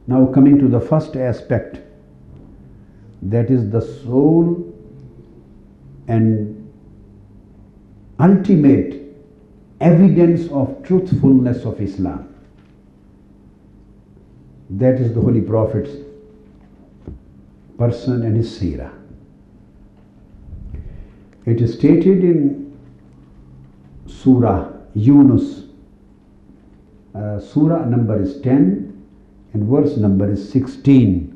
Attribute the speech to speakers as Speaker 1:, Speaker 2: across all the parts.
Speaker 1: Now coming to the first aspect, that is the sole and ultimate evidence of truthfulness of Islam. That is the Holy Prophet's person and his seerah. It is stated in Surah Yunus. Surah number is 10 and verse number is 16.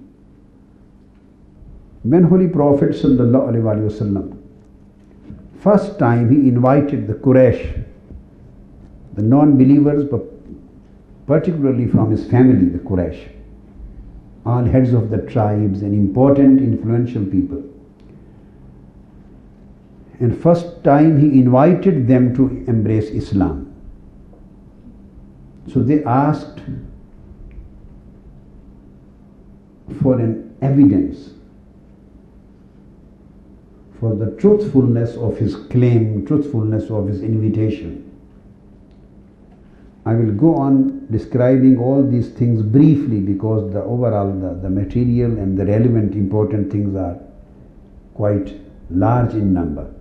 Speaker 1: When Holy Prophet sallallahu alaihi wasallam first time he invited the Quraysh, the non-believers, but particularly from his family, the Quraysh, all heads of the tribes and important influential people. And first time he invited them to embrace Islam. So they asked for an evidence for the truthfulness of his claim, truthfulness of his invitation. I will go on describing all these things briefly because the overall, the material and the relevant important things are quite large in number.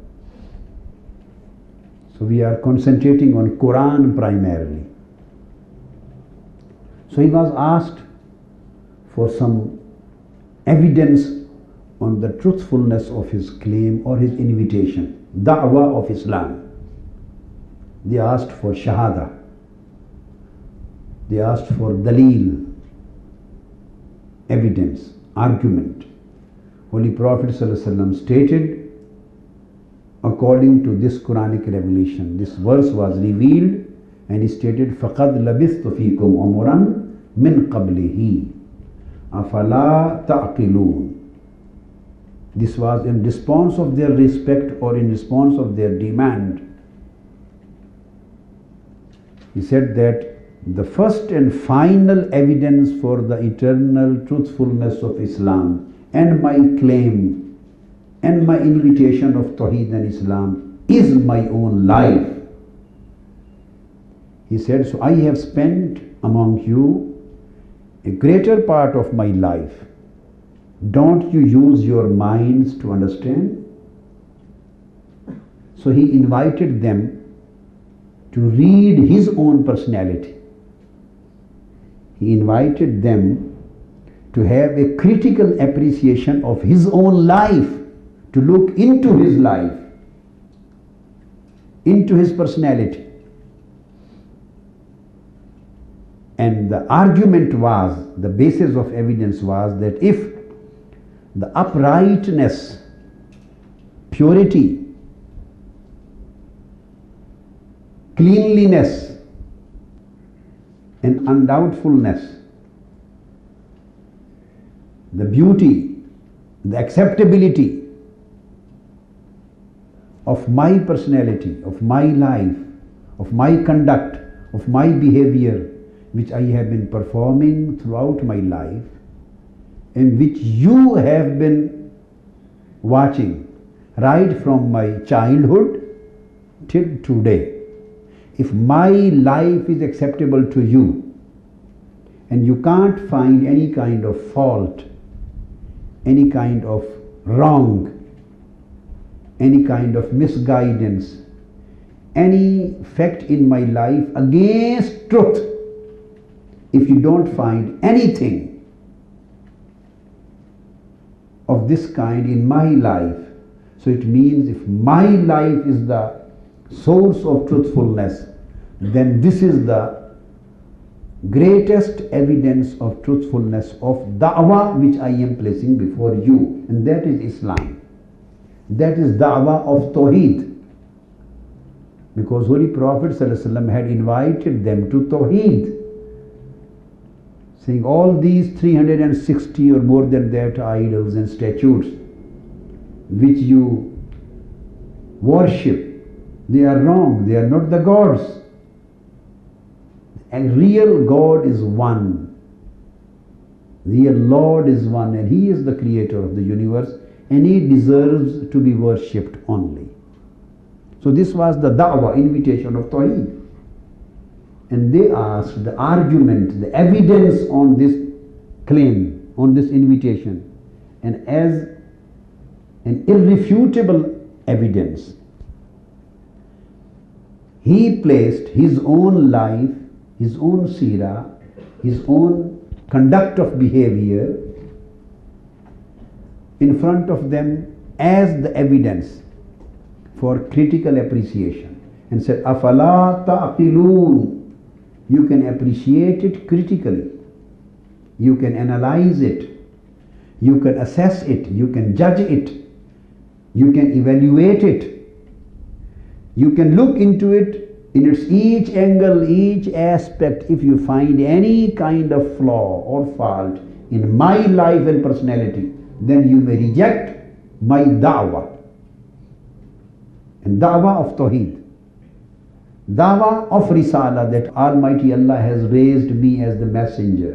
Speaker 1: So we are concentrating on Quran primarily. So he was asked for some evidence on the truthfulness of his claim or his invitation, da'wah of Islam. They asked for shahada. They asked for dalil, evidence, argument. Holy Prophet ﷺ stated, according to this Quranic revelation, this verse was revealed and he stated, فَقَدْ لَبِثْتُ فِيكُمْ عُمُرًا مِنْ قَبْلِهِ أَفَلَا تَعْقِلُونَ. This was in response of their respect or in response of their demand. He said that the first and final evidence for the eternal truthfulness of Islam and my claim and my invitation of Tawheed and Islam is my own life. He said, so I have spent among you a greater part of my life. Don't you use your minds to understand? So he invited them to read his own personality. He invited them to have a critical appreciation of his own life, to look into his life, into his personality. And the argument was, the basis of evidence was that if the uprightness, purity, cleanliness and undoubtfulness, the beauty, the acceptability of my personality, of my life, of my conduct, of my behavior, which I have been performing throughout my life, and which you have been watching right from my childhood till today. If my life is acceptable to you and you can't find any kind of fault, any kind of wrong, any kind of misguidance, any fact in my life against truth, if you don't find anything of this kind in my life, so it means if my life is the source of truthfulness, then this is the greatest evidence of truthfulness of da'wah which I am placing before you, and that is Islam. That is da'wah of Tawheed. Because Holy Prophet ﷺ had invited them to Tawheed, saying all these 360 or more than that idols and statues which you worship, they are wrong, they are not the gods. And real God is one. Real Lord is one, and He is the creator of the universe, and He deserves to be worshipped only. So this was the da'wah, invitation of Tawheed. And they asked the argument, the evidence on this claim, on this invitation, and as an irrefutable evidence, he placed his own life, his own seerah, his own conduct of behavior in front of them as the evidence for critical appreciation, and said, "Afala ta'qilun." You can appreciate it critically, you can analyze it, you can assess it, you can judge it, you can evaluate it, you can look into it in its each angle, each aspect. If you find any kind of flaw or fault in my life and personality, then you may reject my da'wah. And da'wah of Tawheed, da'wah of Risala, that Almighty Allah has raised me as the messenger,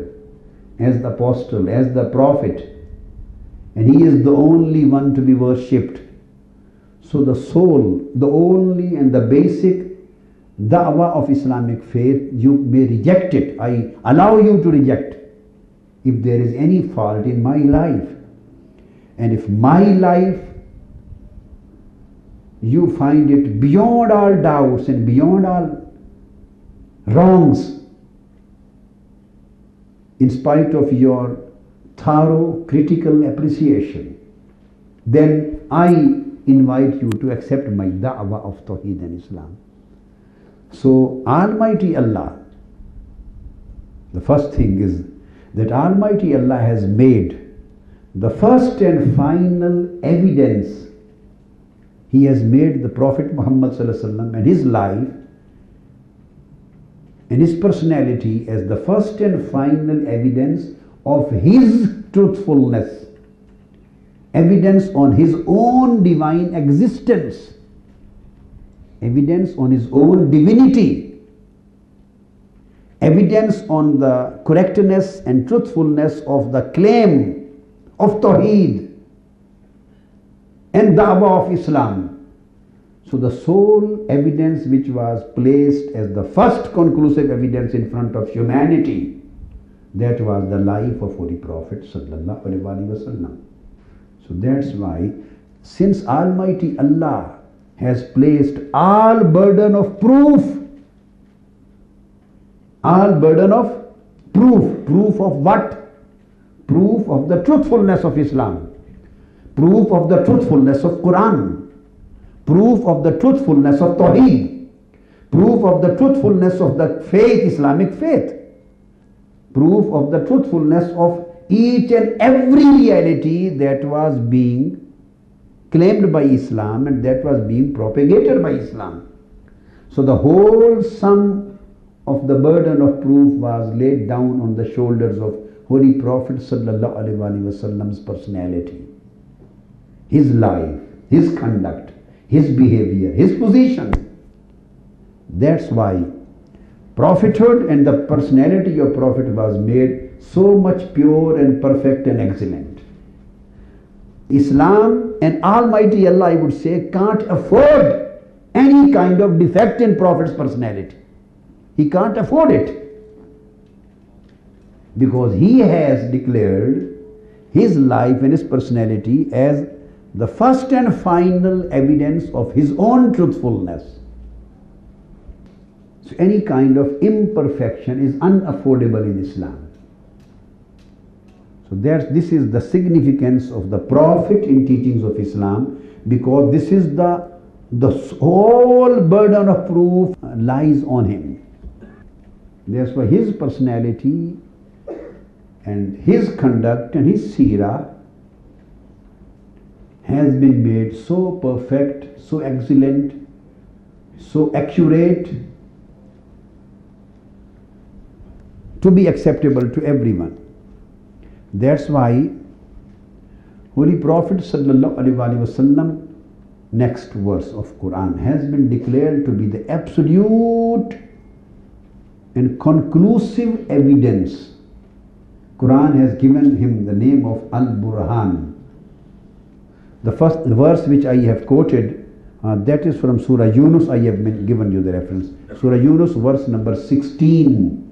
Speaker 1: as the apostle, as the prophet, and He is the only one to be worshipped. So the sole, the only and the basic da'wah of Islamic faith, you may reject it. I allow you to reject if there is any fault in my life. And if my life, you find it beyond all doubts and beyond all wrongs, in spite of your thorough critical appreciation, then I invite you to accept my da'wah of Tawheed and Islam. So Almighty Allah, the first thing is that Almighty Allah has made the first and final evidence. He has made the Prophet Muhammad ﷺ and his life and his personality as the first and final evidence of his truthfulness, evidence on his own divine existence, evidence on his own divinity, evidence on the correctness and truthfulness of the claim of Tawheed and Da'wah of Islam. So the sole evidence which was placed as the first conclusive evidence in front of humanity, that was the life of Holy Prophet Sallallahu Alaihi Wasallam. So that's why, since Almighty Allah has placed all burden of proof, proof of what? Proof of the truthfulness of Islam, proof of the truthfulness of Quran, proof of the truthfulness of Tawheed, proof of the truthfulness of the faith, Islamic faith, proof of the truthfulness of each and every reality that was being claimed by Islam and that was being propagated by Islam. So the whole sum of the burden of proof was laid down on the shoulders of Holy Prophet Sallallahu Alaihi Wasallam's personality, his life, his conduct, his behavior, his position. That's why prophethood and the personality of Prophet was made so much pure and perfect and excellent. Islam and Almighty Allah, I would say, can't afford any kind of defect in Prophet's personality. He can't afford it, because he has declared his life and his personality as the first and final evidence of his own truthfulness. So any kind of imperfection is unaffordable in Islam. So this is the significance of the Prophet in teachings of Islam, because this is the whole burden of proof lies on him. That's why his personality and his conduct and his seerah has been made so perfect, so excellent, so accurate, to be acceptable to everyone. That's why Holy Prophet Sallallahu Alaihi Wasallam, next verse of Quran, has been declared to be the absolute and conclusive evidence. Quran has given him the name of Al-Burhan. The first verse which I have quoted, that is from Surah Yunus. I have given you the reference. Surah Yunus, verse number 16.